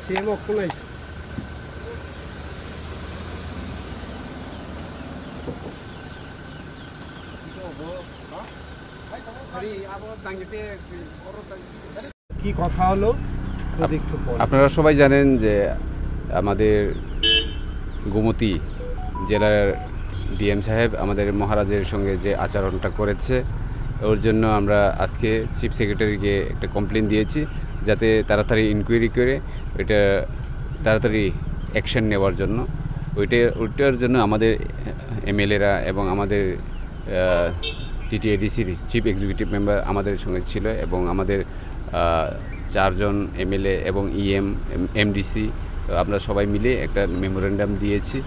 CM অক্ষণ আইছে কি কথা হলো আপনারা সবাই জানেন যে আমাদের গোমতী জেলার ডিএম সাহেব আমাদের মহারাজের সঙ্গে যে আচরণটা করেছে ওর জন্য আমরা আজকে চিফ সেক্রেটারিকে একটা কমপ্লেন দিয়েছি যাতে তাড়াতাড়ি ইনকোয়ারি করে এটা তাড়াতাড়ি অ্যাকশন নেওয়ার জন্য ওইটার জন্য আমাদের এমএলএরা এবং আমাদের টিটিএডিসির চিফ এক্সিকিউটিভ মেম্বার আমাদের সঙ্গে ছিল এবং আমাদের 4 জন এমএলএ এবং ইএম এমডিসি আমরা সবাই মিলে একটা মেমোরেন্ডাম দিয়েছি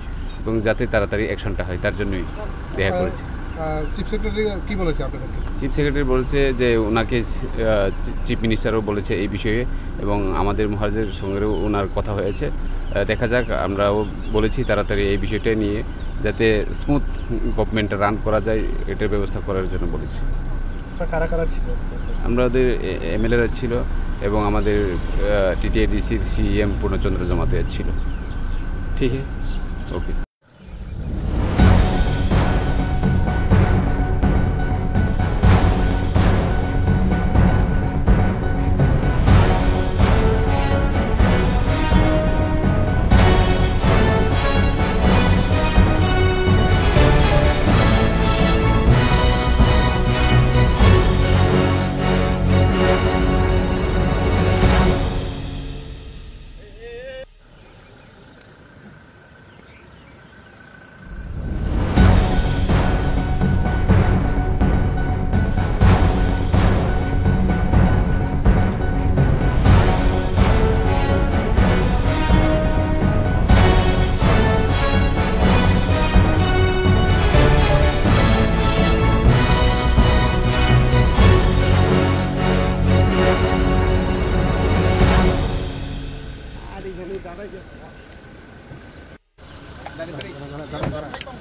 এবং যাতে তাড়াতাড়ি অ্যাকশনটা হয় তার জন্যই দেখা করেছি। চিফ সেক্রেটারি কি বলেছে আপনাদেরকে? চিফ সেক্রেটারি বলছে যে ওনাকে চিফ মিনিস্টারও বলেছে এই বিষয়ে এবং আমাদের মহারাজের সঙ্গেও ওনার কথা হয়েছে। দেখা যাক, আমরাও বলেছি তাড়াতাড়ি এই বিষয়টা নিয়ে যাতে স্মুথ গভর্নমেন্টটা রান করা যায় এটার ব্যবস্থা করার জন্য বলেছি। কারা কারা ছিল? আমাদের এমএলএরা ছিল এবং আমাদের টিটিএডিসির সিএম পূর্ণচন্দ্র জমাতিয়ার ছিল। ঠিক আছে, ওকে। দাঁড়াই